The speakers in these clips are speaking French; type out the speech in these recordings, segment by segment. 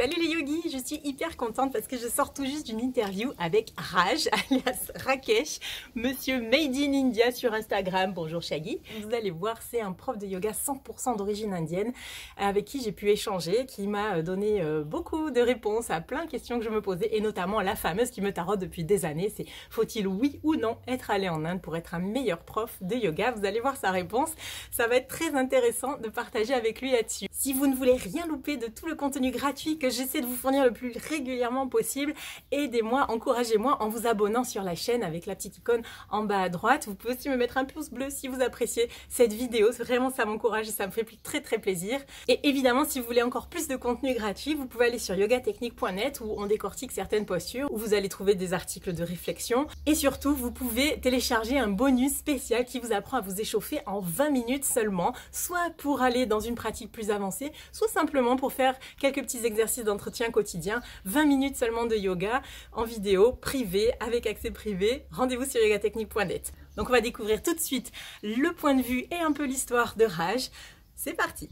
Salut les yogis, je suis hyper contente parce que je sors tout juste d'une interview avec Raj, alias Rakesh, monsieur Made in India sur Instagram. Bonjour Shaggy. Vous allez voir, c'est un prof de yoga 100% d'origine indienne avec qui j'ai pu échanger, qui m'a donné beaucoup de réponses à plein de questions que je me posais et notamment la fameuse qui me taraude depuis des années, c'est faut-il oui ou non être allé en Inde pour être un meilleur prof de yoga? Vous allez voir sa réponse, ça va être très intéressant de partager avec lui là-dessus. Si vous ne voulez rien louper de tout le contenu gratuit que j'essaie de vous fournir le plus régulièrement possible, aidez-moi, encouragez-moi en vous abonnant sur la chaîne avec la petite icône en bas à droite. Vous pouvez aussi me mettre un pouce bleu si vous appréciez cette vidéo. Vraiment, ça m'encourage et ça me fait très plaisir. Et évidemment, si vous voulez encore plus de contenu gratuit, vous pouvez aller sur yogatechnique.net où on décortique certaines postures, où vous allez trouver des articles de réflexion. Et surtout, vous pouvez télécharger un bonus spécial qui vous apprend à vous échauffer en 20 minutes seulement, soit pour aller dans une pratique plus avancée, soit simplement pour faire quelques petits exercices d'entretien quotidien. 20 minutes seulement de yoga en vidéo privée avec accès privé. Rendez-vous sur yogatechnique.net. Donc on va découvrir tout de suite le point de vue et un peu l'histoire de Raj. C'est parti!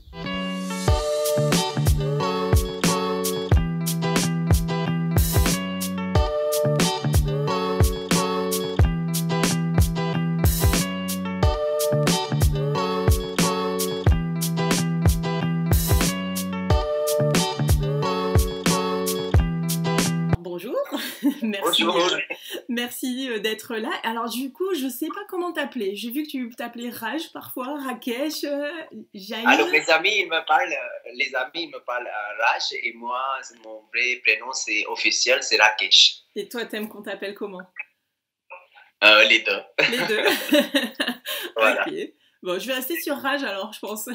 Bonjour, merci d'être là. Alors du coup, je sais pas comment t'appeler. J'ai vu que tu t'appelais Raj parfois, Rakesh, Jair. Alors les amis, ils me parlent Raj et moi, mon vrai prénom c'est officiel, c'est Rakesh. Et toi, t'aimes qu'on t'appelle comment? Les deux. Les deux. Voilà. Ok. Bon, je vais rester sur Raj alors, je pense.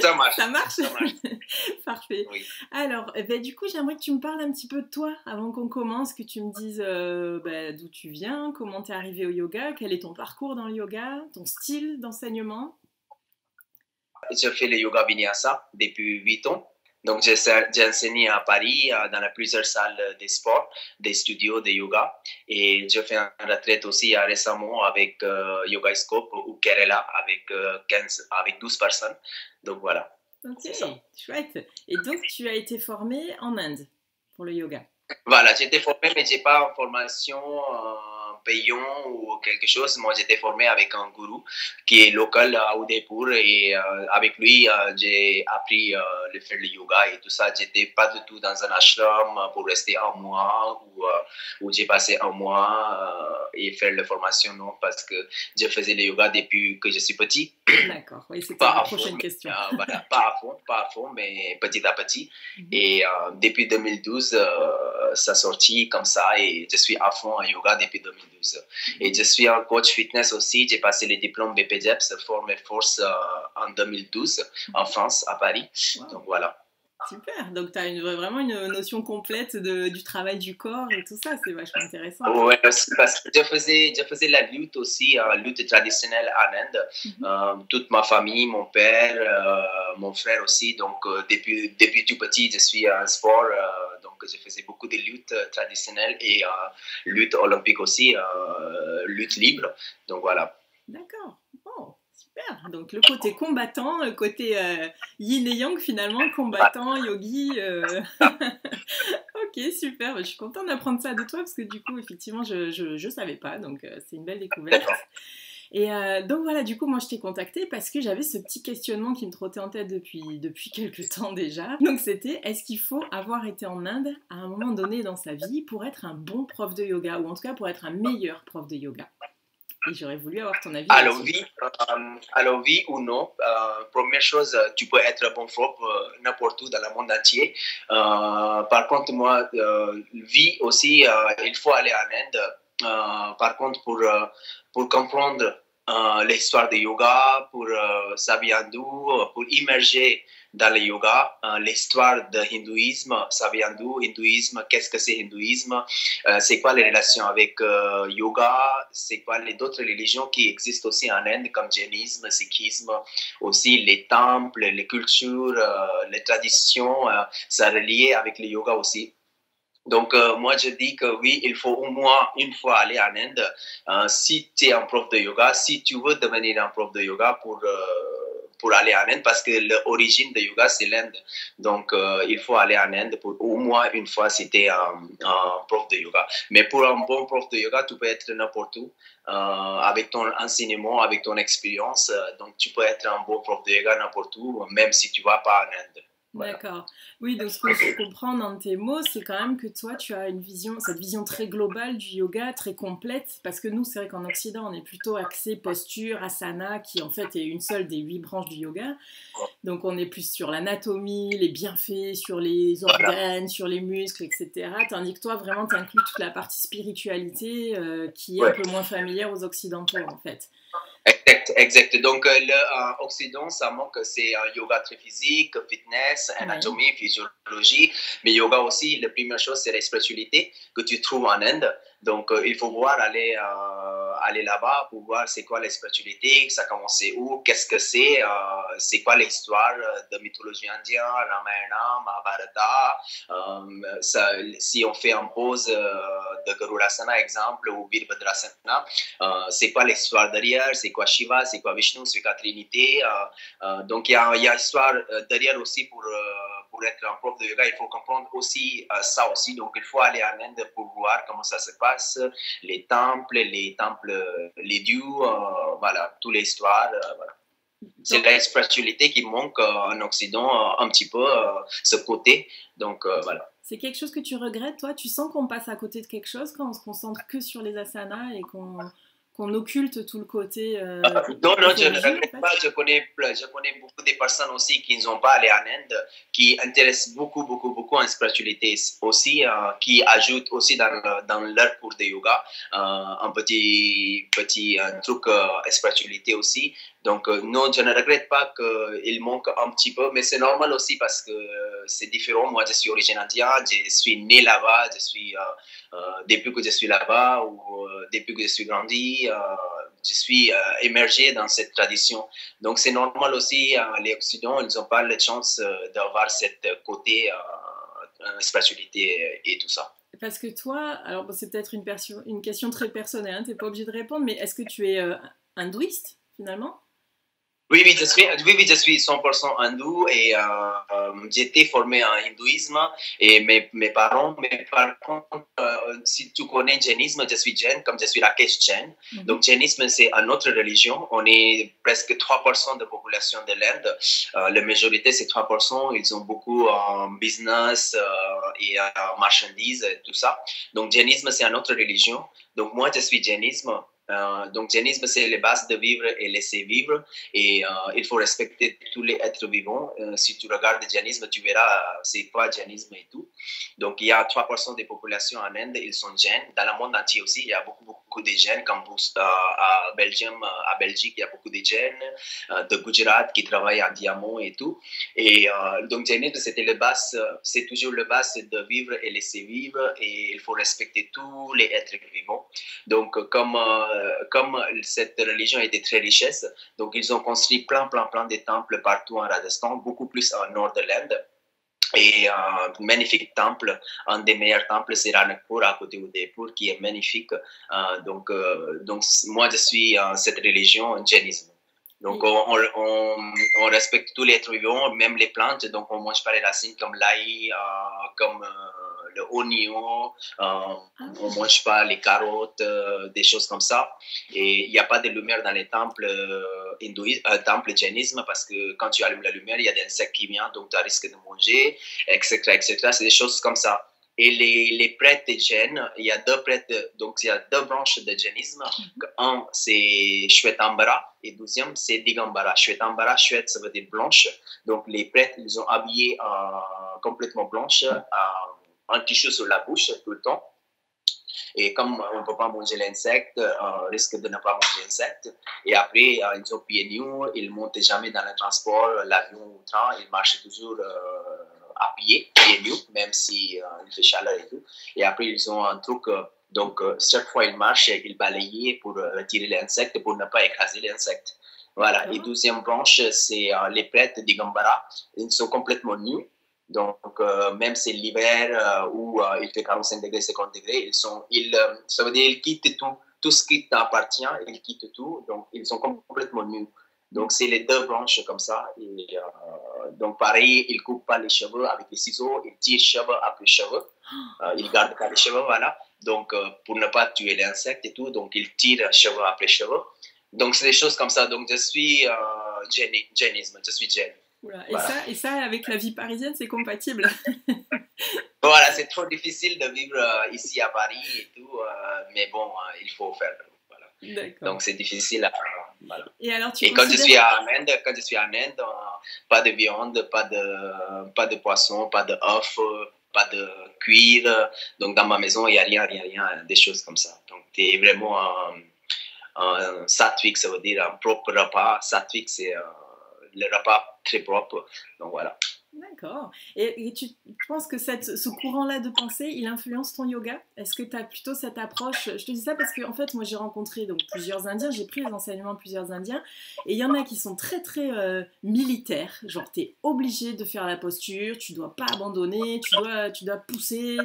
Ça marche. Ça marche. Ça marche. Parfait. Oui. Alors, du coup, j'aimerais que tu me parles un petit peu de toi avant qu'on commence, que tu me dises d'où tu viens, comment t'es arrivé au yoga, quel est ton parcours dans le yoga, ton style d'enseignement. Je fais le yoga vinyasa depuis 8 ans. Donc, j'ai enseigné à Paris dans plusieurs salles de sport, des studios de yoga. Et je fais une retraite aussi récemment avec Yoga Scope au Kerala avec 12 personnes. Donc, voilà. Ok, chouette. Et donc, tu as été formée en Inde pour le yoga. Voilà, j'étais formé, mais je n'ai pas une formation payant ou quelque chose. Moi, j'étais formé avec un gourou qui est local à Udaipur et avec lui, j'ai appris de faire le yoga et tout ça. Je n'étais pas du tout dans un ashram pour rester un mois où j'ai passé un mois et faire la formation, non, parce que je faisais le yoga depuis que je suis petit. D'accord, oui, c'était la prochaine question. Voilà, pas à fond, mais petit à petit. Et depuis 2012, ça sorti comme ça et je suis à fond en yoga depuis 2012. Et je suis un coach fitness aussi. J'ai passé les diplômes BPJEPS, Forme et Force en 2012 en France, à Paris. Wow. Donc voilà. Super, donc tu as vraiment une notion complète du travail du corps et tout ça, c'est vachement intéressant. Oui, parce que je faisais la lutte aussi, lutte traditionnelle en Inde. Toute ma famille, mon père, mon frère aussi, donc depuis tout petit, je suis en sport, donc je faisais beaucoup de luttes traditionnelles et lutte olympique aussi, lutte libre, donc voilà. D'accord, oh. Super. Donc le côté combattant, le côté yin et yang finalement, combattant, yogi. Ok, super. Je suis contente d'apprendre ça de toi parce que du coup, effectivement, je savais pas. Donc c'est une belle découverte. Et donc voilà, du coup, moi je t'ai contactée parce que j'avais ce petit questionnement qui me trottait en tête depuis quelques temps déjà. Donc c'était, est-ce qu'il faut avoir été en Inde à un moment donné dans sa vie pour être un bon prof de yoga ou en tout cas pour être un meilleur prof de yoga? Et j'aurais voulu avoir ton avis. Alors oui ou non. Première chose, tu peux être bon prof n'importe où dans le monde entier. Par contre, moi, oui aussi, il faut aller en Inde. Par contre, pour comprendre l'histoire du yoga, pour savoir d'où, pour immerger dans le yoga, l'histoire de l'hindouisme, ça vient d'où, hindouisme, qu'est-ce que c'est hindouisme, c'est quoi les relations avec yoga, c'est quoi les autres religions qui existent aussi en Inde comme jainisme, sikhisme, aussi les temples, les cultures, les traditions, ça relié avec le yoga aussi. Donc, moi, je dis que oui, il faut au moins une fois aller en Inde. Si tu es un prof de yoga, si tu veux devenir un prof de yoga pour pour aller en Inde parce que l'origine de yoga, c'est l'Inde. Donc, il faut aller en Inde pour au moins une fois c'était un prof de yoga. Mais pour un bon prof de yoga, tu peux être n'importe où. Avec ton enseignement, avec ton expérience, donc tu peux être un bon prof de yoga n'importe où, même si tu ne vas pas en Inde. Voilà. D'accord. Oui, donc ce que je comprends dans tes mots, c'est quand même que toi, tu as cette vision très globale du yoga, très complète, parce que nous, c'est vrai qu'en Occident, on est plutôt axé posture, asana, qui en fait est une seule des 8 branches du yoga. Donc on est plus sur l'anatomie, les bienfaits, sur les organes, sur les muscles, etc. Tandis que toi, vraiment, tu inclus toute la partie spiritualité qui est un peu moins familière aux Occidentaux, en fait. Exact. Donc, l'Occident, ça manque, c'est un yoga très physique, fitness, anatomie, physiologie. Mais yoga aussi, la première chose, c'est la spiritualité que tu trouves en Inde. Donc, il faut voir, aller là-bas pour voir c'est quoi la spiritualité, ça commence où, qu'est-ce que c'est quoi l'histoire de mythologie indienne, Ramayana, Mahabharata. Si on fait une pause de Garudasana, exemple, ou Virabhadrasana, c'est quoi l'histoire derrière, c'est quoi Shiva, c'est quoi Vishnu, c'est quoi Trinité. Donc, il y a une histoire derrière aussi pour être un prof de yoga. Il faut comprendre aussi ça aussi. Donc, il faut aller en Inde pour voir comment ça se passe, les temples, les dieux, voilà, toute l'histoire. Voilà. C'est la spiritualité qui manque en Occident un petit peu, ce côté. Donc, voilà. C'est quelque chose que tu regrettes, toi? Tu sens qu'on passe à côté de quelque chose quand on se concentre que sur les asanas et qu'on occulte tout le côté non, je ne regrette pas. Je connais beaucoup de personnes aussi qui ne sont pas allées en Inde, qui intéressent beaucoup en spiritualité aussi, qui ajoutent aussi dans leur cours de yoga un petit truc spiritualité aussi. Donc, non, je ne regrette pas qu'il manque un petit peu, mais c'est normal aussi parce que c'est différent. Moi, je suis originaire indien, je suis né là-bas, depuis que je suis là-bas ou depuis que je suis grandi, je suis émergé dans cette tradition. Donc, c'est normal aussi, les Occidentaux, ils n'ont pas la chance d'avoir cette côté spiritualité et tout ça. Parce que toi, alors c'est peut-être une question très personnelle, hein, tu n'es pas obligé de répondre, mais est-ce que tu es hindouiste, finalement? Oui, je suis 100% hindou et j'ai été formé en hindouisme et mes parents, mais par contre, si tu connais jainisme, je suis jain, comme je suis Rakesh Jain. Donc, jainisme, c'est une autre religion. On est presque 3% de population de l'Inde. La majorité, c'est 3%. Ils ont beaucoup en business et marchandises et tout ça. Donc, jainisme, c'est une autre religion. Donc, moi, je suis jainisme. Donc, jainisme, c'est les bases de vivre et laisser vivre. Et il faut respecter tous les êtres vivants. Si tu regardes le jainisme, tu verras c'est quoi le jainisme et tout. Donc, il y a 3% des populations en Inde, ils sont jains. Dans le monde entier aussi, il y a beaucoup de jains. Comme à Belgique, il y a beaucoup de jains. De Gujarat qui travaillent en diamant et tout. Et donc, jainisme, c'était le base, c'est toujours le base de vivre et laisser vivre. Et il faut respecter tous les êtres vivants. Donc, comme cette religion était très richesse, donc ils ont construit plein de temples partout en Rajasthan, beaucoup plus au nord de l'Inde. Et magnifique temple, un des meilleurs temples, c'est Ranakpur à côté d'Udaipur, qui est magnifique. Donc, moi, je suis cette religion jainisme. Donc, on respecte tous les êtres vivants, même les plantes. Donc, on ne mange pas les racines comme l'ail, comme le oignon. On ne mange pas les carottes, des choses comme ça. Et il n'y a pas de lumière dans les temples temples jainisme parce que quand tu allumes la lumière, il y a des insectes qui viennent, donc tu as risque de manger, etc. C'est des choses comme ça. Et les prêtres jains, il y a deux prêtres, donc il y a deux branches de jainisme. Un, c'est Shwetambara et deuxième, c'est Digambara. Shwetambara, Shwet, ça veut dire blanche. Donc les prêtres, ils ont habillé complètement blanche, un tissu sur la bouche tout le temps. Et comme on ne peut pas manger l'insecte, on risque de ne pas manger l'insecte. Et après, ils ont pieds nus, ils ne montent jamais dans le transport, l'avion ou le train, ils marchent toujours à pieds nus, même si il fait chaleur et tout. Et après, ils ont un truc, donc chaque fois ils marchent, ils balayent pour retirer l'insecte, pour ne pas écraser l'insecte. Voilà. Et deuxième branche, c'est les prêtres Digambara. Ils sont complètement nus. Donc, même si c'est l'hiver où il fait 45 degrés, 50 degrés, ça veut dire qu'ils quittent tout ce qui t'appartient, ils quittent tout. Donc, ils sont complètement nus. Donc, c'est les deux branches comme ça. Et, donc, pareil, il ne coupe pas les cheveux avec les ciseaux, il tire cheveux après cheveux. Il ne garde pas les cheveux, voilà. Donc, pour ne pas tuer les insectes et tout, donc il tire cheveux après cheveux. Donc, c'est des choses comme ça. Donc, je suis jainisme, je suis jain. Voilà. Et ça, avec la vie parisienne, c'est compatible. Voilà, c'est trop difficile de vivre ici à Paris et tout, mais bon, il faut faire. Voilà. Donc, c'est difficile. Voilà. Et alors, quand je suis en Inde, pas de viande, pas de poisson, pas de œufs, pas de cuir. Donc, dans ma maison, il n'y a rien, des choses comme ça. Donc, tu es vraiment un sattvique, ça veut dire un propre repas. Sattvique, c'est le repas très propre. Donc, voilà. D'accord. Et tu penses que ce courant-là de pensée, il influence ton yoga? Est-ce que tu as plutôt cette approche? Je te dis ça parce que, en fait, moi, j'ai rencontré donc, plusieurs Indiens, j'ai pris les enseignements de plusieurs Indiens, et il y en a qui sont très, très militaires. Genre, tu es obligé de faire la posture, tu dois pas abandonner, tu dois pousser.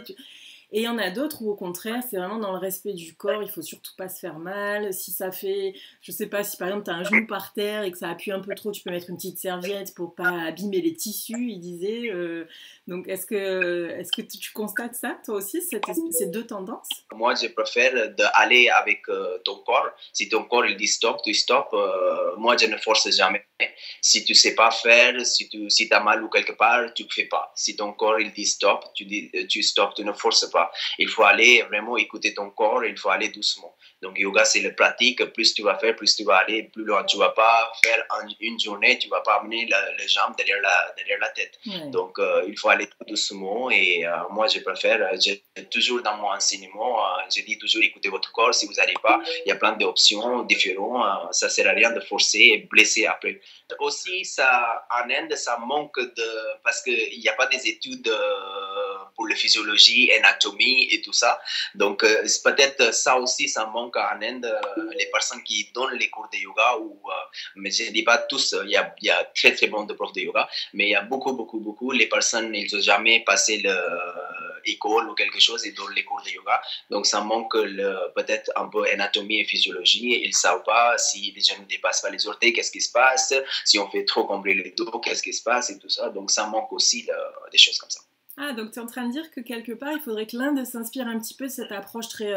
Et il y en a d'autres où au contraire, c'est vraiment dans le respect du corps, il faut surtout pas se faire mal. Si ça fait, je sais pas, si par exemple tu as un genou par terre et que ça appuie un peu trop, tu peux mettre une petite serviette pour pas abîmer les tissus, il disait. Donc est-ce que tu constates ça, toi aussi, ces deux tendances? Moi, je préfère d'aller avec ton corps. Si ton corps il dit stop, tu stops. Moi, je ne force jamais. Si tu sais pas faire, si tu as mal ou quelque part, tu ne fais pas. Si ton corps il dit stop, tu stops, tu ne forces pas. Il faut aller vraiment écouter ton corps, il faut aller doucement. Donc, yoga, c'est la pratique. Plus tu vas faire, plus tu vas aller plus loin. Tu ne vas pas faire une journée, tu ne vas pas amener les jambes derrière la tête. Ouais. Donc, il faut aller tout doucement. Et moi, je préfère, toujours dans mon enseignement, je dis toujours écoutez votre corps. Si vous n'allez pas, il y a plein d'options différentes. Ça ne sert à rien de forcer et blesser après. Aussi, ça, en Inde, ça manque parce qu'il n'y a pas des études pour la physiologie, anatomie et tout ça. Donc, peut-être ça aussi, ça manque en Inde, les personnes qui donnent les cours de yoga, mais je ne dis pas tous, il y a très, très bons profs de yoga, mais il y a beaucoup, les personnes, ils n'ont jamais passé l'école ou quelque chose, ils donnent les cours de yoga. Donc, ça manque peut-être un peu anatomie et physiologie. Ils ne savent pas si les genoux ne dépassent pas les orteils, qu'est-ce qui se passe, si on fait trop combler le dos, qu'est-ce qui se passe et tout ça. Donc, ça manque aussi des choses comme ça. Ah, donc tu es en train de dire que quelque part, il faudrait que l'Inde s'inspire un petit peu de cette approche très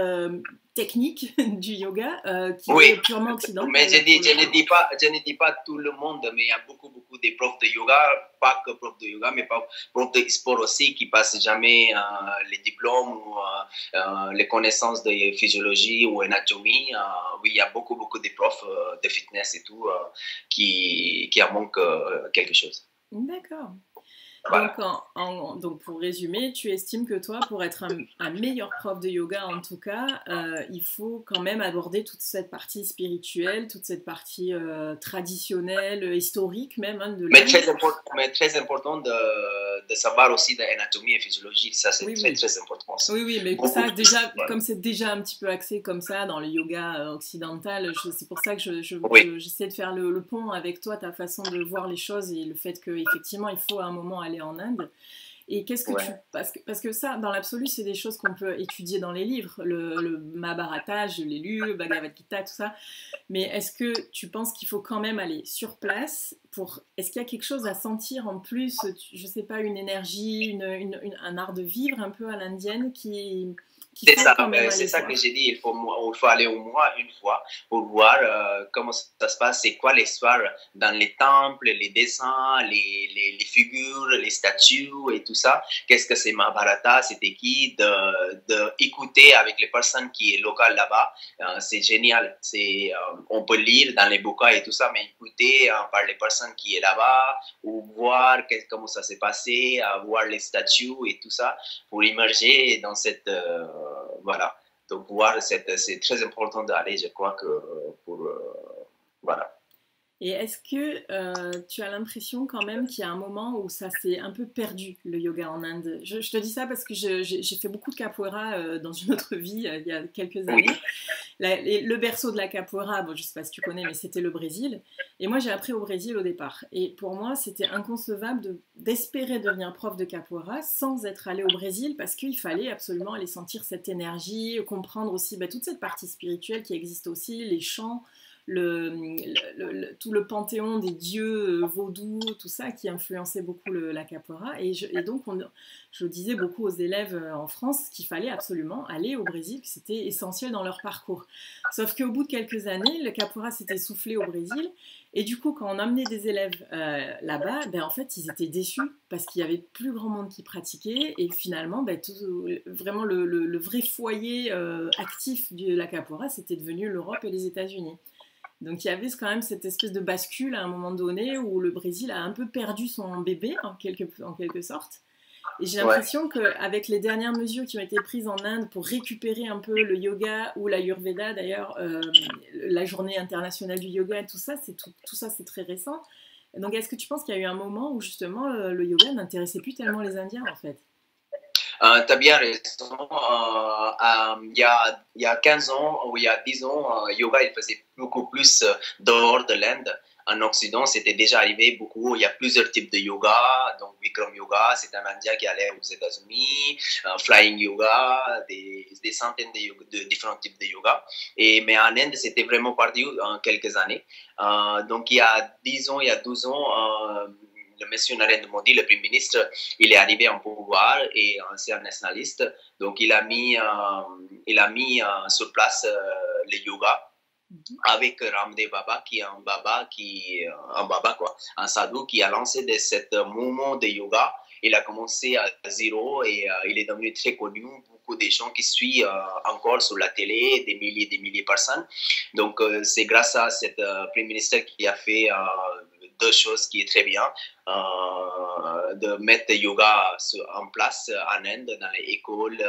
technique du yoga, qui est purement occidentale. Mais je ne dis pas tout le monde, mais il y a beaucoup de profs de yoga, pas que profs de yoga, mais profs de sport aussi, qui passent jamais les diplômes ou les connaissances de physiologie ou anatomie. Oui, il y a beaucoup de profs de fitness et tout qui en manquent quelque chose. D'accord. Voilà. Donc, pour résumer, tu estimes que toi, pour être un meilleur prof de yoga, en tout cas, il faut quand même aborder toute cette partie spirituelle, toute cette partie traditionnelle, historique même. Hein, mais très important de savoir aussi de l'anatomie et physiologie. Ça, c'est très important. Oui, mais ça, déjà, comme c'est déjà un petit peu axé comme ça dans le yoga occidental, c'est pour ça que j'essaie de faire le pont avec toi, ta façon de voir les choses et le fait qu'effectivement, il faut à un moment aller en Inde. Et qu'est-ce que parce que ça, dans l'absolu, c'est des choses qu'on peut étudier dans les livres. Le Mahabharata, je l'ai lu, le Bhagavad Gita, tout ça. Mais est-ce que tu penses qu'il faut quand même aller sur place est-ce qu'il y a quelque chose à sentir en plus, je sais pas, une énergie, un art de vivre un peu à l'indienne c'est ça que j'ai dit, il faut aller au moins une fois pour voir comment ça se passe, c'est quoi l'histoire dans les temples, les dessins, les figures, les statues et tout ça. Qu'est-ce que c'est Mahabharata, c'était qui, d'écouter avec les personnes qui sont locales là-bas, c'est génial. On peut lire dans les bouquins et tout ça, mais écouter par les personnes qui sont là-bas ou voir comment ça s'est passé, voir les statues et tout ça pour immerger dans cette... voilà, donc voir, c'est très important d'aller, je crois que voilà. Et est-ce que tu as l'impression quand même qu'il y a un moment où ça s'est un peu perdu, le yoga en Inde? Je te dis ça parce que j'ai fait beaucoup de capoeira dans une autre vie, il y a quelques années. Le berceau de la capoeira, bon, je ne sais pas si tu connais, mais c'était le Brésil. Et moi, j'ai appris au Brésil au départ. Et pour moi, c'était inconcevable d'espérer devenir prof de capoeira sans être allé au Brésil parce qu'il fallait absolument aller sentir cette énergie, comprendre aussi toute cette partie spirituelle qui existe aussi, les chants, tout le panthéon des dieux vaudous, tout ça qui influençait beaucoup la capoeira. Et donc, je disais beaucoup aux élèves en France qu'il fallait absolument aller au Brésil, que c'était essentiel dans leur parcours. Sauf qu'au bout de quelques années, le capoeira s'est essoufflé au Brésil. Et du coup, quand on emmenait des élèves là-bas, ben, en fait, ils étaient déçus parce qu'il y avait plus grand monde qui pratiquait. Et finalement, ben, vraiment, le vrai foyer actif de la capoeira, c'était devenu l'Europe et les États-Unis. Donc, il y avait quand même cette espèce de bascule à un moment donné où le Brésil a un peu perdu son bébé, en quelque sorte. Et j'ai l'impression qu'avec les dernières mesures qui ont été prises en Inde pour récupérer un peu le yoga ou l'Ayurveda, d'ailleurs, la journée internationale du yoga, tout ça, c'est très récent. Donc, est-ce que tu penses qu'il y a eu un moment où justement le yoga n'intéressait plus tellement les Indiens, en fait? Tu as bien raison. Il y a 15 ans ou il y a 10 ans, yoga, il faisait beaucoup plus dehors de l'Inde. En Occident, c'était déjà arrivé beaucoup. Il y a plusieurs types de yoga. Donc, Bikram Yoga, c'est un Indien qui allait aux États-Unis. Flying Yoga, des centaines de différents types de yoga. Mais en Inde, c'était vraiment perdu en quelques années. Donc, il y a 10 ans, il y a 12 ans, le monsieur Narendra Modi, le Premier ministre, il est arrivé en pouvoir et c'est un nationaliste. Donc, il a mis sur place le yoga avec Ramdev Baba, qui est un sadhu qui a lancé ce mouvement de yoga. Il a commencé à zéro et il est devenu très connu. Beaucoup de gens qui suivent encore sur la télé, des milliers de personnes. Donc, c'est grâce à ce Premier ministre qui a fait deux choses qui est très bien. De mettre le yoga en place en Inde, dans les écoles,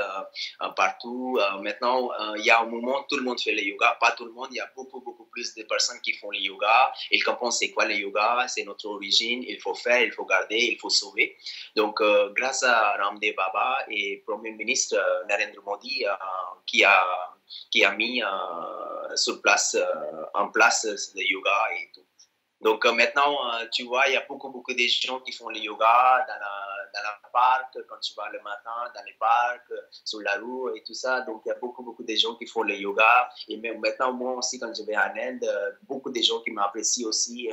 partout. Maintenant, il y a un moment, tout le monde fait le yoga. Pas tout le monde, il y a beaucoup plus de personnes qui font le yoga. Ils comprennent c'est quoi le yoga, c'est notre origine, il faut faire, il faut garder, il faut sauver. Donc, grâce à Ramdev Baba et Premier ministre Narendra Modi, qui a mis en place le yoga et tout. Donc maintenant, tu vois, il y a beaucoup de gens qui font le yoga dans la parc, quand tu vas le matin, dans les parcs, sur la rue et tout ça. Donc il y a beaucoup de gens qui font le yoga. Et même maintenant, moi aussi, quand je vais en Inde, beaucoup de gens qui m'apprécient aussi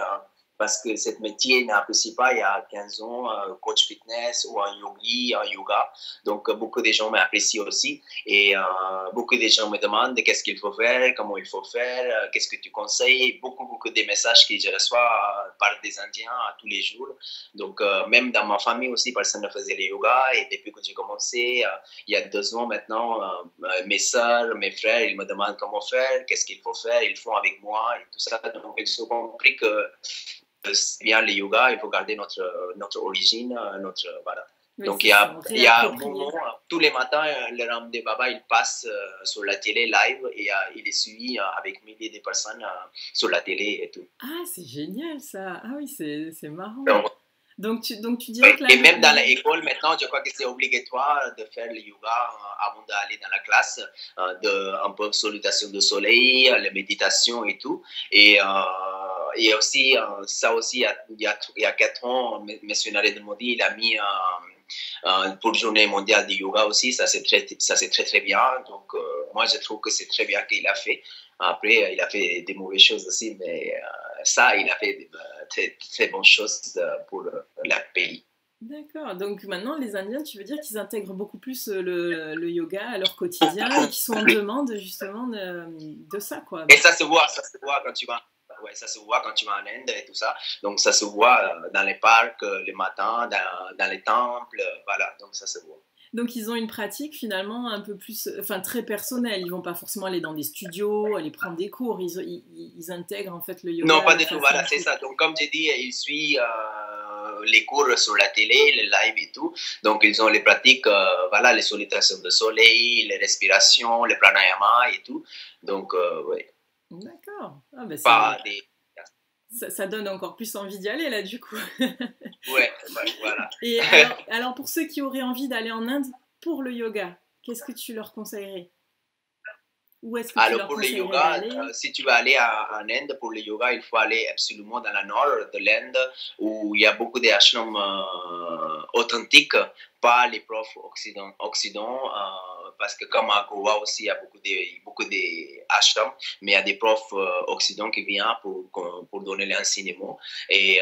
parce que ce métier n'apprécie pas il y a 15 ans, coach fitness ou un yogi, un yoga. Donc, beaucoup de gens m'apprécient aussi. Et beaucoup de gens me demandent qu'est-ce qu'il faut faire, comment il faut faire, qu'est-ce que tu conseilles. Beaucoup de messages que je reçois par des Indiens tous les jours. Donc, même dans ma famille aussi, personne ne faisait le yoga. Et depuis que j'ai commencé, il y a 2 ans maintenant, mes soeurs, mes frères, ils me demandent comment faire, qu'est-ce qu'il faut faire, ils font avec moi et tout ça. Donc, ils ont compris que c'est bien le yoga, il faut garder notre origine, voilà. Oui, donc il y a un moment, tous les matins, le Ramdev Baba, il passe sur la télé live et il est suivi avec milliers de personnes sur la télé et tout. Ah, c'est génial ça. Ah oui, c'est marrant. Donc tu dirais oui, que là, et même dans l'école, maintenant, je crois que c'est obligatoire de faire le yoga avant d'aller dans la classe, un peu salutation de soleil, la méditation et tout. Et aussi, ça aussi, il y a 4 ans, M. Narendra Modi, il a mis pour la journée mondiale du yoga aussi, ça c'est très bien. Donc, moi, je trouve que c'est très bien qu'il a fait. Après, il a fait des mauvaises choses aussi, mais ça, il a fait de très bonnes choses pour le pays. D'accord. Donc maintenant, les Indiens, tu veux dire qu'ils intègrent beaucoup plus le yoga à leur quotidien et qu'ils sont en demande justement de ça, quoi. Et ça se voit quand tu vas. Ouais, ça se voit quand tu vas en Inde et tout ça. Donc, ça se voit dans les parcs, le matin, dans les temples. Voilà, donc ça se voit. Donc, ils ont une pratique finalement un peu plus, enfin très personnelle. Ils vont pas forcément aller dans des studios, aller prendre des cours. Ils intègrent en fait le yoga. Non, pas du tout. Voilà, c'est ça. Donc, comme j'ai dit, ils suivent les cours sur la télé, les lives et tout. Donc, ils ont les pratiques, voilà, les salutations de soleil, les respirations, les pranayama et tout. Donc, oui. D'accord. Ah, ben ça donne encore plus envie d'y aller, là, du coup. Ouais, voilà. Et alors, pour ceux qui auraient envie d'aller en Inde pour le yoga, qu'est-ce que tu leur conseillerais? Où est-ce que tu leur conseillerais d'aller? Si tu veux aller en Inde pour le yoga, il faut aller absolument dans le nord de l'Inde où il y a beaucoup d'ashrams authentiques pas les profs occidentaux, parce que comme à Goa aussi, il y a beaucoup de ashrams, mais il y a des profs occidentaux qui viennent pour donner l'enseignement. Et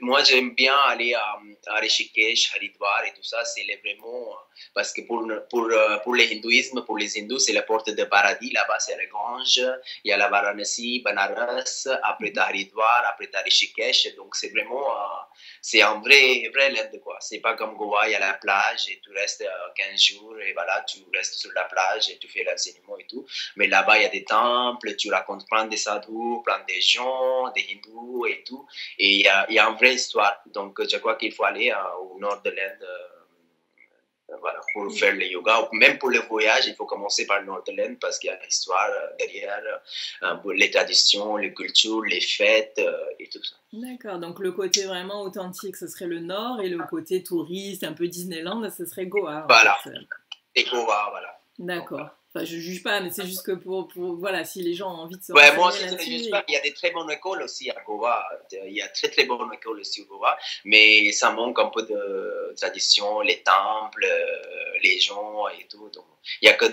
moi, j'aime bien aller à Rishikesh, Haridwar et tout ça. C'est vraiment, parce que pour les hindouismes, pour les hindous, c'est la porte de paradis. Là-bas, c'est la Gange, il y a la Varanasi, Banaras, après Haridwar, après Rishikesh. Donc, c'est vraiment, c'est un vrai land, quoi. C'est pas comme Goa, il y a la plage et tu restes 15 jours et voilà, tu restes sur la plage et tu fais l'enseignement et tout. Mais là-bas, il y a des temples, tu racontes plein de sadhus, plein de gens, des hindous et tout. Et il y a une vraie histoire. Donc, je crois qu'il faut aller au nord de l'Inde. Voilà, pour faire le yoga, ou même pour le voyage, il faut commencer par le nord de l'Inde parce qu'il y a une histoire derrière, les traditions, les cultures, les fêtes et tout ça. D'accord, donc le côté vraiment authentique, ce serait le nord, et le côté touriste, un peu Disneyland, ce serait Goa. Voilà, et Goa, voilà. D'accord. Enfin, je juge pas, mais c'est juste que pour voilà, si les gens ont envie de se renseigner moi aussi, je ne juge pas. Il y a des très bonnes écoles aussi à Goa. Il y a très bonnes écoles aussi au Goa, mais ça manque un peu de tradition, les temples, les gens et tout. Donc, il n'y a que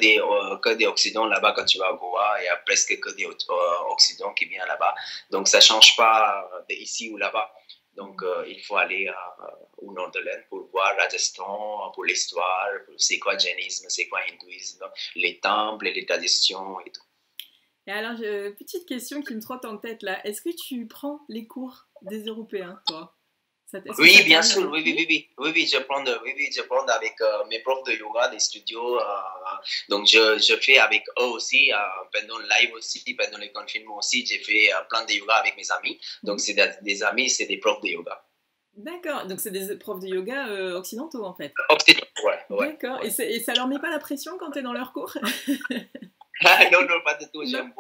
des Occidentaux là-bas quand tu vas à Goa. Il y a presque que des Occidentaux qui viennent là-bas. Donc, ça ne change pas d'ici ou là-bas. Donc, il faut aller au nord de l'Inde pour voir Rajasthan, pour l'histoire, c'est quoi jainisme, c'est quoi hindouisme, les temples, les traditions et tout. Et alors, petite question qui me trotte en tête là, est-ce que tu prends les cours des Européens, toi? Oui, bien sûr, oui, je prends avec mes profs de yoga des studios. Donc, je fais avec eux aussi, pendant le live aussi, pendant les confinements aussi, j'ai fait plein de yoga avec mes amis. Donc, c'est des amis, c'est des profs de yoga. D'accord, donc c'est des profs de yoga occidentaux en fait. Occidentaux, ouais. D'accord, et ça leur met pas la pression quand tu es dans leur cours? Non, pas du tout. J'aime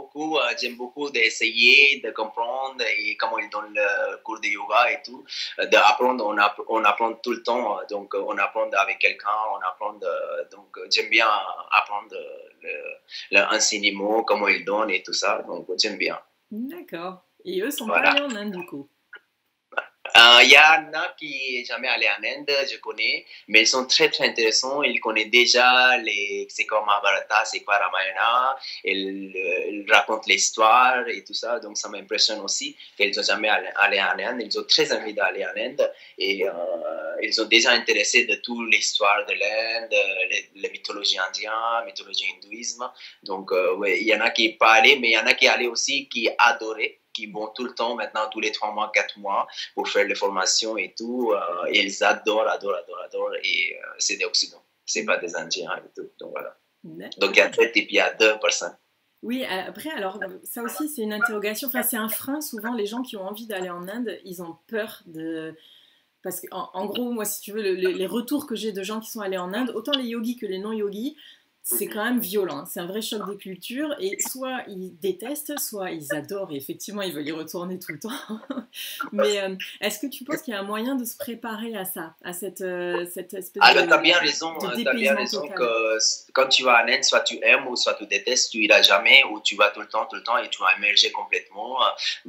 beaucoup d'essayer de comprendre et comment ils donnent le cours de yoga et tout. D'apprendre, on apprend tout le temps. Donc, on apprend avec quelqu'un, donc, j'aime bien apprendre l'enseignement, comment ils donnent et tout ça. Donc, j'aime bien. D'accord. Et eux sont pas allés en Inde du coup? Il y en a qui n'est jamais allé en Inde, je connais, mais ils sont très intéressants. Ils connaissent déjà c'est quoi Mahabharata, c'est quoi Ramayana. Ils racontent l'histoire et tout ça. Donc, ça m'impressionne aussi qu'ils n'ont jamais allé en Inde. Ils ont très envie d'aller en Inde et ils sont déjà intéressés de toute l'histoire de l'Inde, la mythologie indienne, la mythologie hindouisme. Donc, ouais, il y en a qui ne sont pas allés, mais il y en a qui allaient aussi, qui adoraient, qui vont tout le temps maintenant, tous les 3 mois, 4 mois, pour faire les formations et tout. Et ils adorent. Et c'est des Occidentaux. C'est pas des Indiens et tout. Donc voilà. Donc il y a 7 et puis il y a 2 personnes. Oui, après, alors ça aussi c'est une interrogation. Enfin, c'est un frein. Souvent, les gens qui ont envie d'aller en Inde, ils ont peur de... Parce qu'en gros, moi, si tu veux, les retours que j'ai de gens qui sont allés en Inde, autant les yogis que les non-yogis, c'est quand même violent, c'est un vrai choc des cultures, et soit ils détestent, soit ils adorent, et effectivement ils veulent y retourner tout le temps. Mais est-ce que tu penses qu'il y a un moyen de se préparer à ça, à cette espèce de t'as bien raison que quand tu vas en Inde, soit tu aimes ou soit tu détestes, tu iras jamais, ou tu vas tout le temps et tu vas émerger complètement.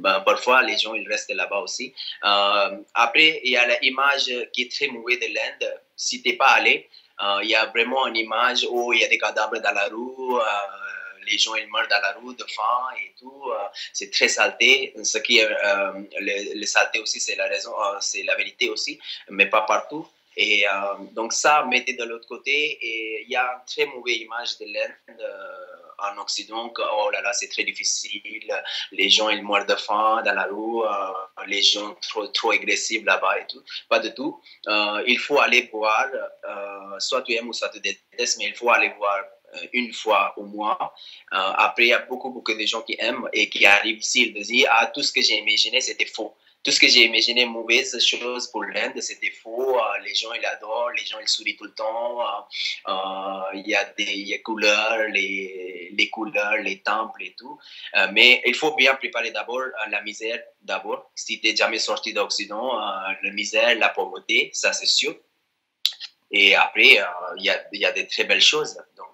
Parfois les gens ils restent là-bas aussi. Après il y a l'image qui est très mauvaise de l'Inde. Si t'es pas allé, il y a vraiment une image où il y a des cadavres dans la rue, les gens ils meurent dans la rue de faim et tout. C'est très saleté. Ce qui est le saleté aussi, c'est la raison, c'est la vérité aussi, mais pas partout. Et donc ça, mettez de l'autre côté. Et il y a une très mauvaise image de l'Inde en Occident, que oh là là, c'est très difficile, les gens ils meurent de faim dans la rue, les gens trop agressifs là-bas et tout. Pas du tout. Il faut aller voir, soit tu aimes ou soit tu détestes, mais il faut aller voir une fois au mois. Après, il y a beaucoup de gens qui aiment et qui arrivent ici, ils disent ah, tout ce que j'ai imaginé, c'était faux. Tout ce que j'ai imaginé mauvaise chose pour l'Inde, c'était faux. Les gens, ils adorent. Les gens, ils sourient tout le temps. Il y a des couleurs, les couleurs, les temples et tout. Mais il faut bien préparer d'abord la misère d'abord. Si tu n'es jamais sorti d'Occident, la misère, la pauvreté, ça c'est sûr. Et après, il y a des très belles choses. Donc,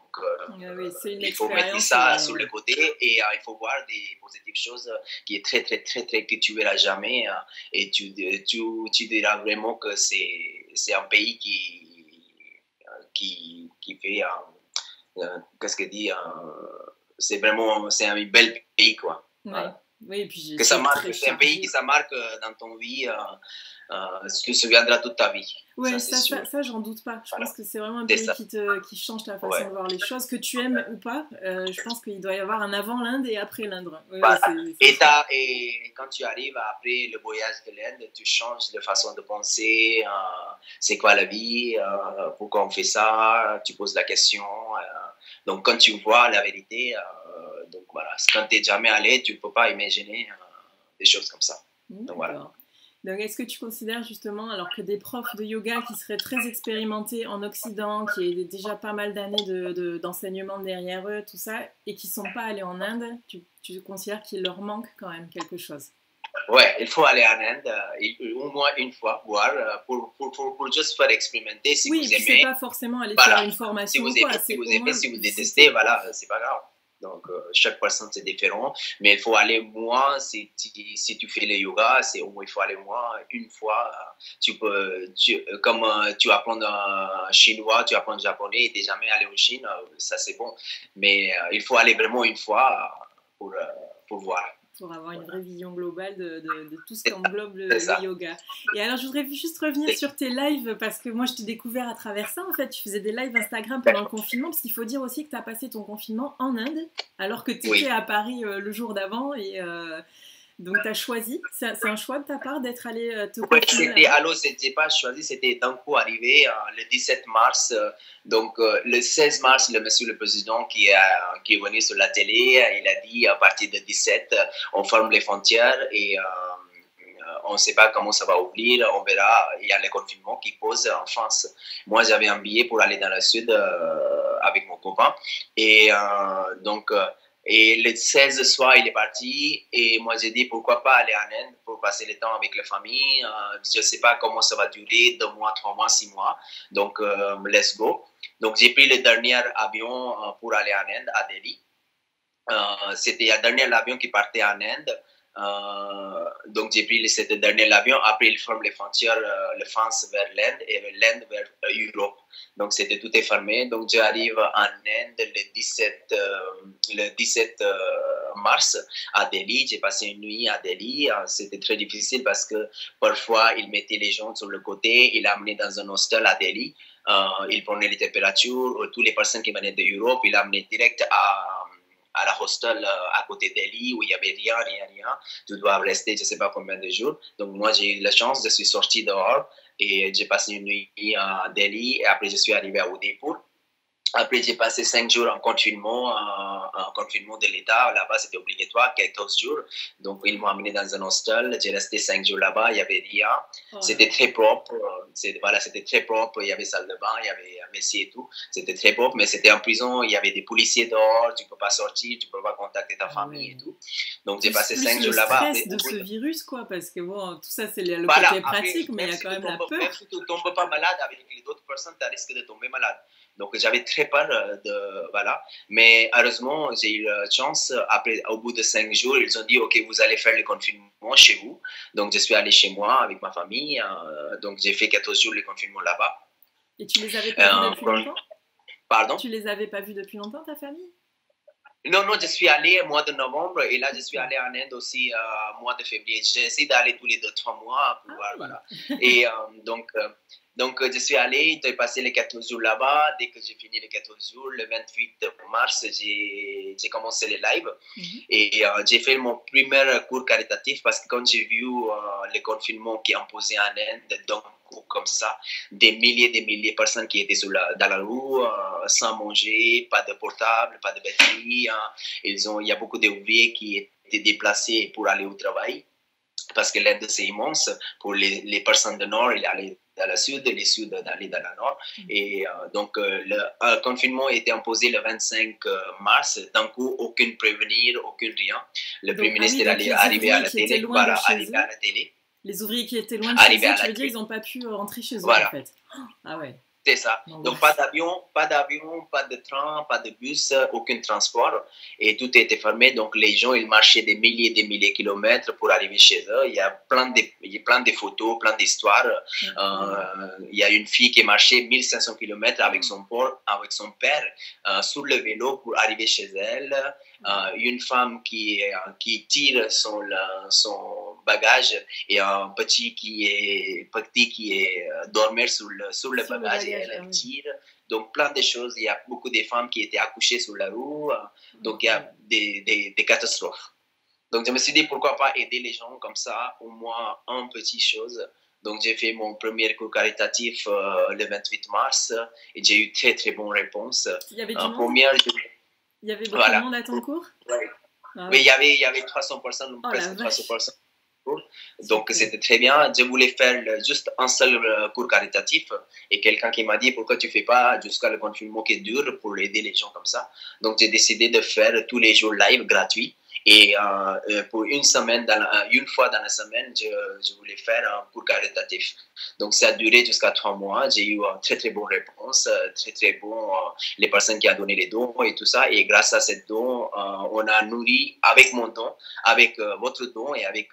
oui, il faut mettre ça sur le côté et il faut voir des positives choses qui est très que tu verras jamais et tu diras vraiment que c'est un pays qui fait, qu'est-ce que dit, c'est vraiment, c'est un bel pays, quoi. Ouais. Voilà. Oui, et puis Que ça marque, c'est un pays qui ça marque dans ton vie, ce que se souviendra toute ta vie. Oui, ça j'en doute pas. Je pense que c'est vraiment un pays qui change ta façon de voir les choses, que tu aimes ou pas. Je pense qu'il doit y avoir un avant l'Inde et après l'Inde. Ouais, voilà. Et quand tu arrives après le voyage de l'Inde, tu changes de façon de penser. C'est quoi la vie? Pourquoi on fait ça? Tu poses la question. Donc quand tu vois la vérité, donc voilà, quand tu n'es jamais allé, tu ne peux pas imaginer des choses comme ça. Donc voilà. Donc, est-ce que tu considères justement, alors que des profs de yoga qui seraient très expérimentés en Occident, qui aient déjà pas mal d'années d'enseignement derrière eux, tout ça, et qui ne sont pas allés en Inde, tu considères qu'il leur manque quand même quelque chose? Ouais, il faut aller en Inde au moins une fois, voir, pour juste faire expérimenter si vous aimez. Oui, c'est pas forcément aller faire une formation ou quoi. Si vous aimez, si vous détestez, voilà, c'est pas grave. Donc, chaque personne, c'est différent. Mais il faut aller moins, si tu fais le yoga, c'est au moins, il faut aller moins une fois. Comme tu apprends chinois, tu apprends japonais, et tu n'es jamais allé en Chine, ça c'est bon. Mais il faut aller vraiment une fois pour voir. Pour avoir une vraie vision globale de tout ce qu'englobe le yoga. Et alors, je voudrais juste revenir sur tes lives, parce que moi, je t'ai découvert à travers ça, en fait. Tu faisais des lives Instagram pendant le confinement, parce qu'il faut dire aussi que tu as passé ton confinement en Inde, alors que tu étais à Paris le jour d'avant, et donc tu as choisi, c'est un choix de ta part d'être allé te confiner? Alors, c'était pas choisi, c'était d'un coup arrivé le 17 mars. Donc, le 16 mars, monsieur le président qui est venu sur la télé, il a dit à partir de 17, on ferme les frontières et on ne sait pas comment ça va ouvrir, on verra. Il y a le confinement qui pose en France. Moi, j'avais un billet pour aller dans le sud avec mon copain. Et donc, et le 16 soir, il est parti. Et moi, j'ai dit, pourquoi pas aller en Inde pour passer le temps avec la famille. Je ne sais pas comment ça va durer, 2 mois, 3 mois, 6 mois. Donc, let's go. Donc, j'ai pris le dernier avion pour aller en Inde, à Delhi. C'était le dernier avion qui partait en Inde. Donc, j'ai pris ce dernier avion. Après, ils ferment les frontières, la France vers l'Inde et l'Inde vers l'Europe. Donc, tout est fermé. Donc, j'arrive en Inde le 17 mars à Delhi. J'ai passé une nuit à Delhi. C'était très difficile parce que parfois, ils mettaient les gens sur le côté. Ils l'amenaient dans un hostel à Delhi. Ils prenaient les températures. Toutes les personnes qui venaient d'Europe, ils l'amenaient direct à la hostel à côté de Delhi où il n'y avait rien. Tu dois rester je ne sais pas combien de jours. Donc moi j'ai eu la chance, je suis sorti dehors et j'ai passé une nuit à Delhi et après je suis arrivé à Udaipur. Après, j'ai passé 5 jours en confinement de l'État. Là-bas, c'était obligatoire, 14 jours. Donc, ils m'ont amené dans un hostel. J'ai resté 5 jours là-bas. Il n'y avait rien. C'était très propre. C'était très propre. Il y avait salle de bain, il y avait un WC et tout. C'était très propre, mais c'était en prison. Il y avait des policiers dehors. Tu ne peux pas sortir. Tu ne peux pas contacter ta famille et tout. Donc, j'ai passé 5 jours là-bas. Le stress de ce virus, quoi. Parce que bon, tout ça, c'est le côté pratique, mais il y a quand même la peur. Même si tu ne tombes pas malade avec les autres personnes, tu risques de tomber malade. Donc, j'avais très peur voilà. Mais heureusement, j'ai eu la chance. Après, au bout de 5 jours, ils ont dit, OK, vous allez faire le confinement chez vous. Donc, je suis allé chez moi avec ma famille. Donc, j'ai fait 14 jours le confinement là-bas. Et tu les avais pas vus depuis longtemps? Pardon? Tu les avais pas vus depuis longtemps, ta famille? Non, je suis allé au mois de novembre et là, je suis allé en Inde aussi au mois de février. J'ai essayé d'aller tous les 2-3 mois pour voir, voilà. Et donc, je suis allé, j'ai passé les 14 jours là-bas. Dès que j'ai fini les 14 jours, le 28 mars, j'ai commencé les lives. Et j'ai fait mon premier cours caritatif parce que quand j'ai vu le confinement qui est imposé en Inde, donc comme ça, des milliers de personnes qui étaient dans la rue, sans manger, pas de portable, pas de batterie. Il y a beaucoup d'ouvriers qui étaient déplacés pour aller au travail parce que l'Inde, c'est immense. Pour les personnes du Nord, ils allaient dans le Sud, les Sud d'aller dans le Nord. Et donc, le confinement a été imposé le 25 mars. D'un coup, aucun prévenir, aucun rien. Le Premier ministre est arrivé à la télé. Voilà, arrivé à la télé. Les ouvriers qui étaient loin de chez eux, tu veux dire, ils n'ont pas pu rentrer chez eux, en fait. Ah ouais. C'est ça. Donc, pas d'avion, pas de train, pas de bus, aucun transport. Et tout était fermé. Donc, les gens, ils marchaient des milliers de kilomètres pour arriver chez eux. Il y a plein de photos, plein d'histoires. Il y a une fille qui marchait 1500 kilomètres avec son père sur le vélo pour arriver chez elle. Une femme qui tire son bagage et un petit qui est dormir sur le bagage et elle tire. Donc, plein de choses. Il y a beaucoup de femmes qui étaient accouchées sur la roue. Donc, il y a des catastrophes. Donc, je me suis dit, pourquoi pas aider les gens comme ça, au moins un petit chose. Donc, j'ai fait mon premier cours caritatif le 28 mars et j'ai eu très, très bonne réponse. Il y avait du monde? Il y avait beaucoup de monde à ton cours? Oui, il y avait 300 personnes, presque 300 personnes. Donc, c'était très bien. Je voulais faire juste un seul cours caritatif et quelqu'un qui m'a dit pourquoi tu ne fais pas jusqu'à le confinement qui est dur pour aider les gens comme ça. Donc, j'ai décidé de faire tous les jours live gratuit. Et pour une fois dans la semaine, je voulais faire un cours caritatif. Donc, ça a duré jusqu'à 3 mois. J'ai eu une très, très bonne réponse, très, très bon, les personnes qui ont donné les dons et tout ça. Et grâce à ces dons, on a nourri avec mon don, avec votre don et avec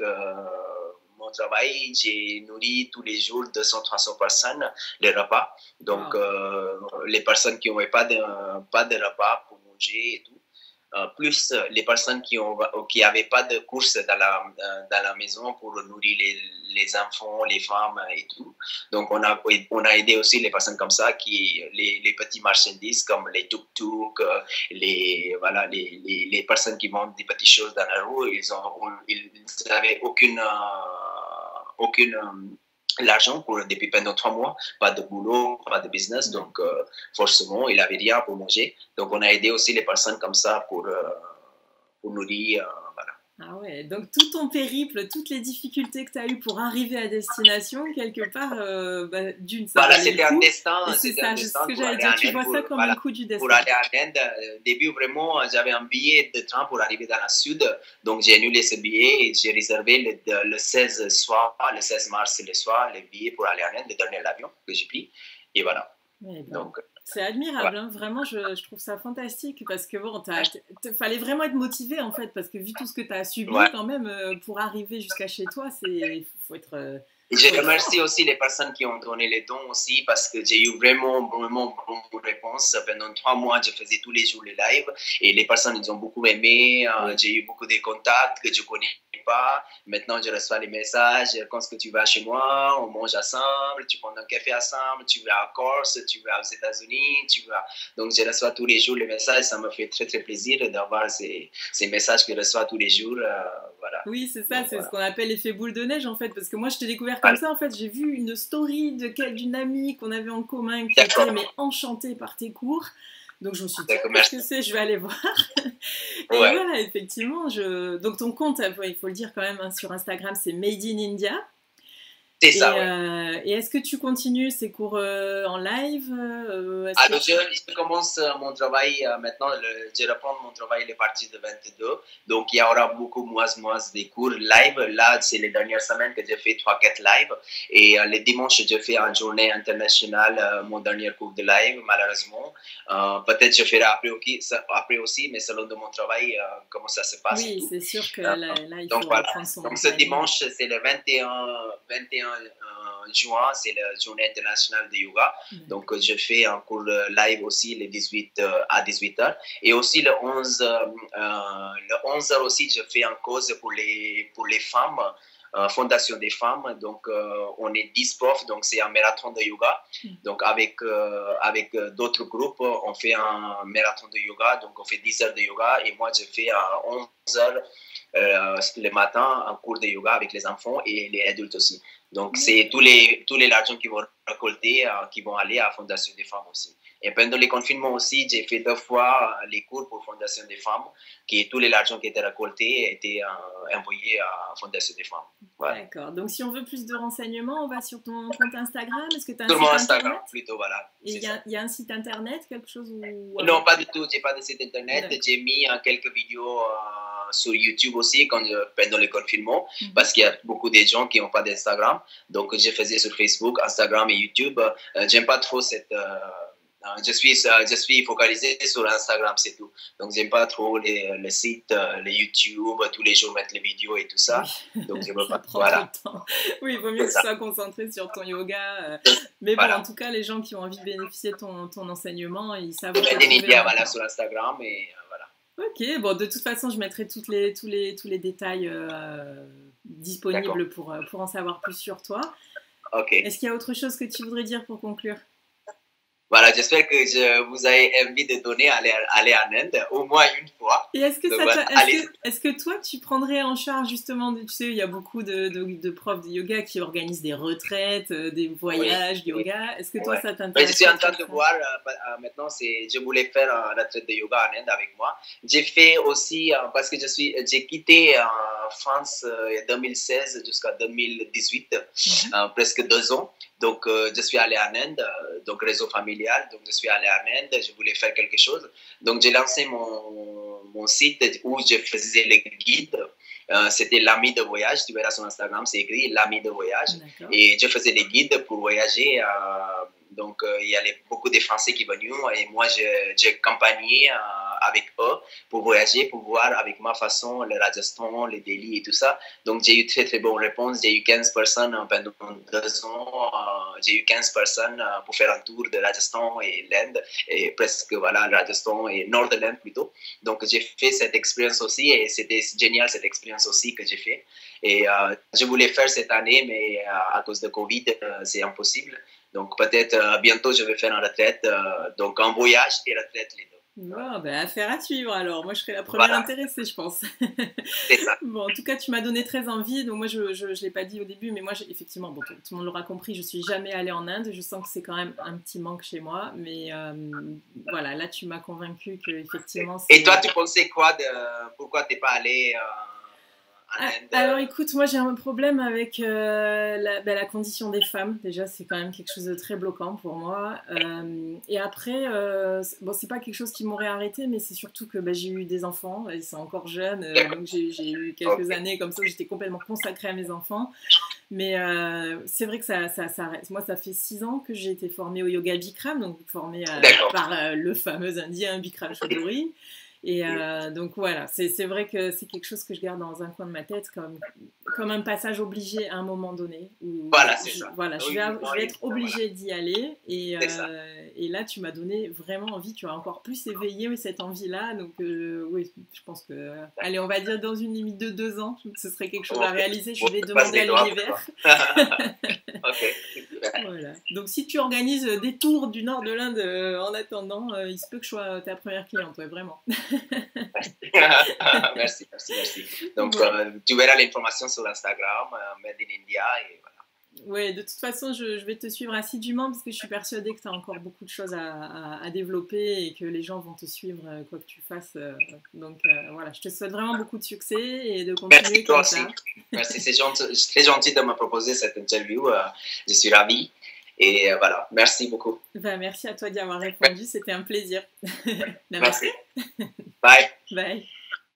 mon travail, j'ai nourri tous les jours 200-300 personnes les repas. Donc, les personnes qui n'avaient pas de repas pour manger et tout. Plus les personnes qui n'avaient pas de courses dans la maison pour nourrir les enfants, les femmes et tout. Donc, on a aidé aussi les personnes comme ça, les petits marchandises comme les tuk-tuk, les personnes qui vendent des petites choses dans la rue. Ils n'avaient aucune l'argent pendant 3 mois, pas de boulot, pas de business, donc forcément, il n'avait rien pour manger. Donc, on a aidé aussi les personnes comme ça pour nourrir, voilà. Ah ouais, donc tout ton périple, toutes les difficultés que tu as eues pour arriver à destination, quelque part, d'une ça. Voilà, c'était un destin. C'est ça, c'est ce que j'allais dire. Tu vois ça comme un coup du destin. Pour aller en Inde, au début, vraiment, j'avais un billet de train pour arriver dans le sud. Donc, j'ai annulé ce billet et j'ai réservé le 16 mars le soir, le billet pour aller en Inde, le dernier avion que j'ai pris. Et voilà. Ouais, donc, c'est admirable, hein. Vraiment, je trouve ça fantastique parce que bon, fallait vraiment être motivé en fait, parce que vu tout ce que tu as subi quand même, pour arriver jusqu'à chez toi, il faut être... Je remercie aussi les personnes qui ont donné les dons aussi parce que j'ai eu vraiment bonne réponse. Pendant 3 mois, je faisais tous les jours les lives et les personnes, ils ont beaucoup aimé. J'ai eu beaucoup de contacts que je ne connais pas. Maintenant, je reçois les messages. Quand est-ce que tu vas chez moi? On mange ensemble, tu prends un café ensemble, tu vas à Corse, tu vas aux États-Unis, Donc, je reçois tous les jours les messages. Ça me fait très, très plaisir d'avoir ces messages que je reçois tous les jours. Voilà. Oui, c'est ça, c'est ce qu'on appelle l'effet boule de neige en fait, parce que moi je t'ai découvert comme ça en fait, j'ai vu une story d'une amie qu'on avait en commun qui était enchantée par tes cours, donc je me suis dit qu'est-ce que c'est, je vais aller voir. Et voilà, effectivement, donc ton compte, il faut le dire quand même, hein, sur Instagram c'est Made in India. C'est ça, et est-ce que tu continues ces cours en live Alors, je commence mon travail maintenant. Je reprends mon travail à partir de 22. Donc, il y aura beaucoup moins des cours live. Là, c'est les dernières semaines que j'ai fait 3-4 lives. Et les dimanches, je fais en journée internationale mon dernier cours de live, malheureusement. Peut-être je ferai après aussi, mais selon de mon travail, comment ça se passe. Oui, c'est sûr que là, il faut prendre son Donc, ce dimanche, c'est le 21 juin, c'est la journée internationale de yoga. Donc, je fais un cours live aussi le 18 à 18h. Et aussi le 11h aussi, je fais un cause pour les femmes. Fondation des femmes, donc on est 10 profs, donc c'est un marathon de yoga. Donc avec d'autres groupes, on fait un marathon de yoga, donc on fait 10 heures de yoga et moi je fais à 11 heures le matin un cours de yoga avec les enfants et les adultes aussi. Donc c'est tous les argent qui vont récolter, qui vont aller à la Fondation des femmes aussi. Et pendant les confinements aussi, j'ai fait 2 fois les cours pour Fondation des femmes, qui tout l'argent qui était récolté était envoyé à la Fondation des femmes. Ouais. D'accord. Donc, si on veut plus de renseignements, on va sur ton compte Instagram. Est-ce que tu as un sur site mon Instagram, internet plutôt, voilà. Et il y a un site internet, quelque chose où... Non, pas du tout. J'ai pas de site internet. Okay. J'ai mis quelques vidéos sur YouTube aussi pendant le confinement, parce qu'il y a beaucoup de gens qui n'ont pas d'Instagram. Donc, je faisais sur Facebook, Instagram et YouTube. J'aime pas trop cette... je suis focalisé sur Instagram, c'est tout. Donc, j'aime pas trop les sites, les YouTube, tous les jours mettre les vidéos et tout ça. Oui. Donc, je veux Ça pas. prend Voilà. trop de temps. Oui, il vaut mieux que tu sois concentré sur ton yoga. Mais bon, Voilà. en tout cas, les gens qui ont envie de bénéficier de ton enseignement, ils savent où te Made in trouver India, maintenant. voilà, sur Instagram et voilà. Ok, bon, de toute façon, je mettrai tous les détails disponibles pour en savoir plus sur toi. Ok. Est-ce qu'il y a autre chose que tu voudrais dire pour conclure? Voilà, j'espère que je vous ai envie de donner aller en Inde au moins une fois. Et est-ce que, Donc, ça voilà, est-ce que toi, tu prendrais en charge justement, tu sais, il y a beaucoup de profs de yoga qui organisent des retraites, des voyages de yoga. Est-ce que toi, ça t'intéresse? Je suis en train de voir, maintenant, je voulais faire une retraite de yoga en Inde avec moi. J'ai fait aussi, parce que j'ai quitté France en 2016 jusqu'à 2018, presque 2 ans. Donc, je suis allé en Inde, donc réseau familial. Donc, je suis allé en Inde, je voulais faire quelque chose. Donc, j'ai lancé mon site où je faisais les guides. C'était l'ami de voyage. Tu verras sur Instagram, c'est écrit l'ami de voyage. Et je faisais les guides pour voyager. Donc, il y avait beaucoup de Français qui venaient et moi, j'ai campagné avec eux pour voyager, pour voir avec ma façon le Rajasthan, les Delhi et tout ça. Donc, j'ai eu très, très bonne réponse. J'ai eu 15 personnes pendant 2 ans. J'ai eu 15 personnes pour faire un tour de Rajasthan et l'Inde, et presque, voilà, Rajasthan et nord de l'Inde plutôt. Donc, j'ai fait cette expérience aussi et c'était génial, cette expérience aussi que j'ai fait. Et je voulais faire cette année, mais à cause de Covid, c'est impossible. Donc, peut-être bientôt, je vais faire une retraite. Donc, un voyage et retraite, les deux. Bon, ben, affaire à suivre alors. Moi, je serais la première intéressée, je pense. C'est ça. Bon, en tout cas, tu m'as donné très envie. Donc, moi, je ne l'ai pas dit au début, mais moi, effectivement, bon, tout le monde l'aura compris, je ne suis jamais allée en Inde. Je sens que c'est quand même un petit manque chez moi. Mais voilà, là, tu m'as convaincue qu'effectivement. Et toi, tu pensais quoi pourquoi tu n'es pas allée en Inde? Alors écoute, moi j'ai un problème avec la condition des femmes. Déjà, c'est quand même quelque chose de très bloquant pour moi. Et après, bon, c'est pas quelque chose qui m'aurait arrêté, mais c'est surtout que j'ai eu des enfants, ils sont encore jeunes, donc j'ai eu quelques années comme ça où j'étais complètement consacrée à mes enfants. Mais c'est vrai que ça reste. Moi, ça fait 6 ans que j'ai été formée au yoga Bikram, donc formée par le fameux indien Bikram Choudhury. Et donc voilà, c'est vrai que c'est quelque chose que je garde dans un coin de ma tête comme un passage obligé à un moment donné. Où voilà, c'est ça. Voilà, je vais être obligée d'y aller. Et là, tu m'as donné vraiment envie, tu as encore plus éveillé cette envie-là. Donc oui, je pense que, allez, on va dire dans une limite de 2 ans, ce serait quelque chose à réaliser. Je vais demander à l'univers. Ok. Voilà. Donc si tu organises des tours du nord de l'Inde en attendant, il se peut que je sois ta première cliente, ouais, vraiment. Merci. Donc tu verras l'information sur Instagram, Made in India et voilà. Oui, de toute façon, je vais te suivre assidûment parce que je suis persuadée que tu as encore beaucoup de choses à développer et que les gens vont te suivre quoi que tu fasses. Donc voilà, je te souhaite vraiment beaucoup de succès et de continuer comme ça. Merci, c'est très gentil de me proposer cette interview. Je suis ravie. Et voilà, merci beaucoup. Merci à toi d'y avoir répondu, c'était un plaisir. Merci. Bye. Bye.